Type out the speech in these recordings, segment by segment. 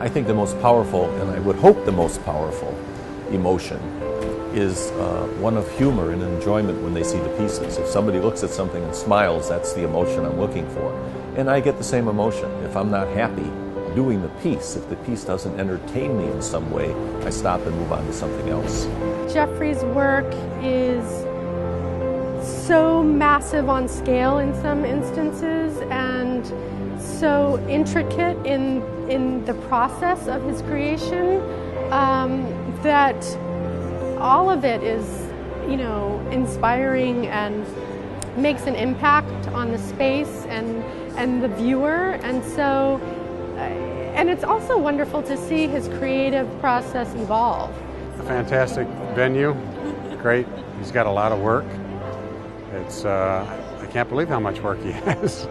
I think the most powerful, and I would hope the most powerful, emotion is one of humor and enjoyment when they see the pieces. If somebody looks at something and smiles, that's the emotion I'm looking for. And I get the same emotion. If I'm not happy doing the piece, if the piece doesn't entertain me in some way, I stop and move on to something else. Jeffrey's work is so massive on scale in some instances and so intricate in the process of his creation that all of it is, inspiring and makes an impact on the space and the viewer. And so, and it's also wonderful to see his creative process evolve. A fantastic venue, great. He's got a lot of work. It's, I can't believe how much work he has.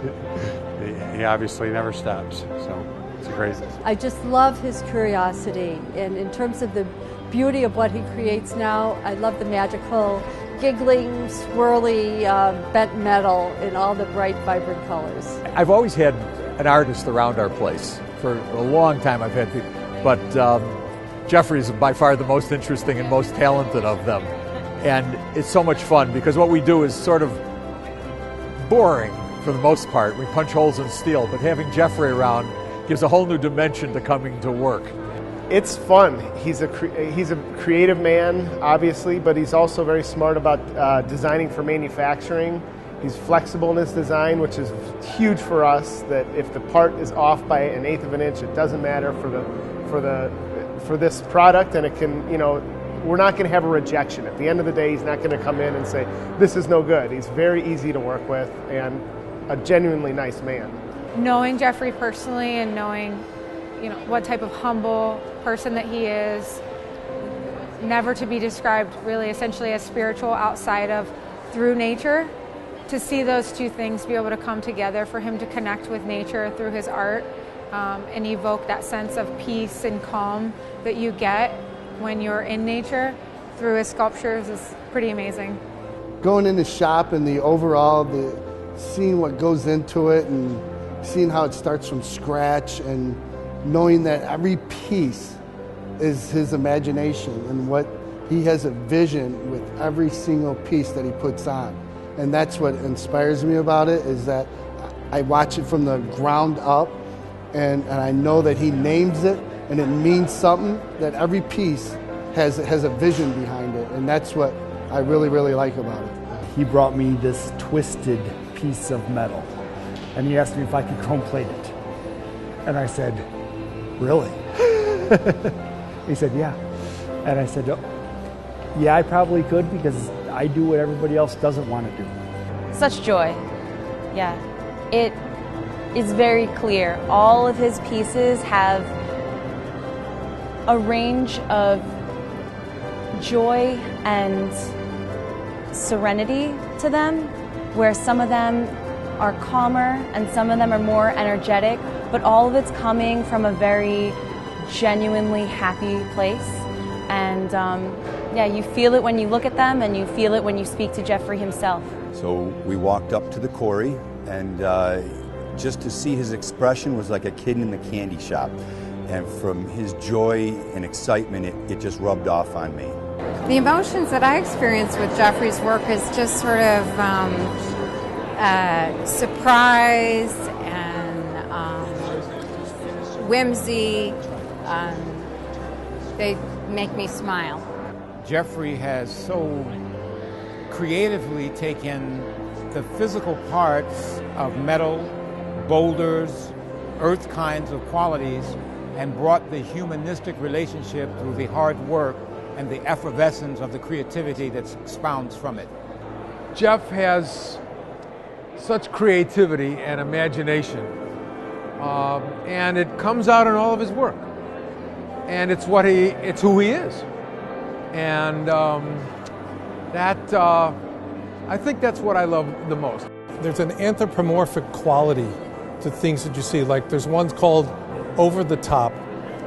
He obviously never stops, so it's a great. I just love his curiosity, and in terms of the beauty of what he creates now, I love the magical, giggling, swirly, bent metal in all the bright, vibrant colors. I've always had an artist around our place. For a long time I've had people, but Jeffrey's by far the most interesting and most talented of them. And it's so much fun because what we do is sort of boring for the most part. We punch holes in steel, but having Jeffrey around gives a whole new dimension to coming to work. It's fun. He's a creative man, obviously, but he's also very smart about designing for manufacturing. He's flexible in his design, which is huge for us, that if the part is off by 1/8 of an inch, it doesn't matter for this product, and it can, we're not going to have a rejection. At the end of the day, he's not going to come in and say, this is no good. He's very easy to work with and a genuinely nice man. Knowing Jeffrey personally and knowing, what type of humble person that he is, never to be described really essentially as spiritual outside of through nature, to see those two things be able to come together, for him to connect with nature through his art and evoke that sense of peace and calm that you get when you're in nature through his sculptures is pretty amazing. Going in the shop and seeing what goes into it and seeing how it starts from scratch and knowing that every piece is his imagination and what he has a vision with every single piece that he puts on. And that's what inspires me about it, is that I watch it from the ground up and I know that he names it and it means something, that every piece has a vision behind it, and that's what I really, really like about it. He brought me this twisted piece of metal and he asked me if I could chrome plate it. And I said, really? He said, yeah. And I said, oh, yeah, I probably could, because I do what everybody else doesn't want to do. Such joy. Yeah. It is very clear. All of his pieces have a range of joy and serenity to them, where some of them are calmer and some of them are more energetic, but all of it's coming from a very genuinely happy place. And you feel it when you look at them, and you feel it when you speak to Jeffrey himself. So we walked up to the quarry, and just to see his expression was like a kid in the candy shop. And from his joy and excitement, it just rubbed off on me. The emotions that I experience with Jeffrey's work is just sort of surprise and whimsy. They make me smile. Jeffrey has so creatively taken the physical parts of metal, boulders, earth kinds of qualities, and brought the humanistic relationship through the hard work and the effervescence of the creativity that expounds from it. Jeff has such creativity and imagination, and it comes out in all of his work. And it's who he is. And I think that's what I love the most. There's an anthropomorphic quality to things that you see. Like there's one called Over the Top.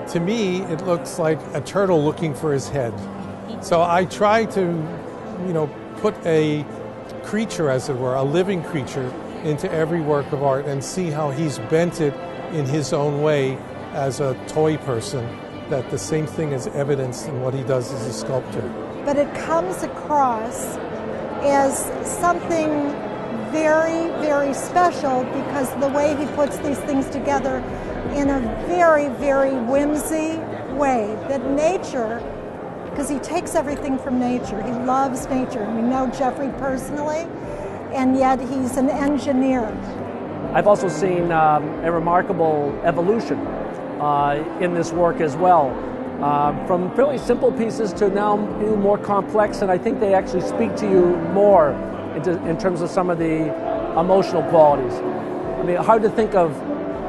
To me, it looks like a turtle looking for his head. So I try to, put a creature, as it were, a living creature, into every work of art and see how he's bent it in his own way as a toy person, that the same thing is evidenced in what he does as a sculptor. But it comes across as something very, very special because the way he puts these things together in a very, very whimsy way. That nature, because he takes everything from nature. He loves nature. We know Jeffrey personally, and yet he's an engineer. I've also seen a remarkable evolution in this work as well. From fairly simple pieces to now more complex, and I think they actually speak to you more in terms of some of the emotional qualities. I mean, hard to think of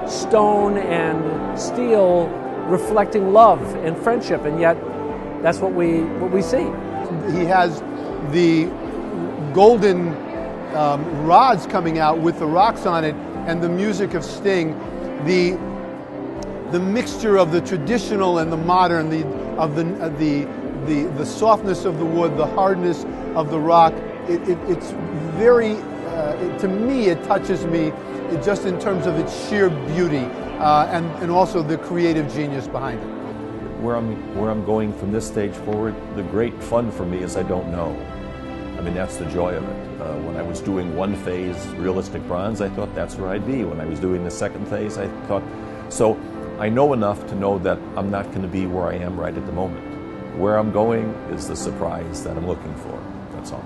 stone and steel reflecting love and friendship, and yet that's what we see. He has the golden rods coming out with the rocks on it, and the music of Sting, the mixture of the traditional and the modern, the softness of the wood, the hardness of the rock. It's very, to me, it touches me just in terms of its sheer beauty and also the creative genius behind it. Where I'm going from this stage forward, the great fun for me is I don't know. I mean, that's the joy of it. When I was doing one phase, realistic bronze, I thought that's where I'd be. When I was doing the second phase, I thought, so I know enough to know that I'm not going to be where I am right at the moment. Where I'm going is the surprise that I'm looking for. That's all.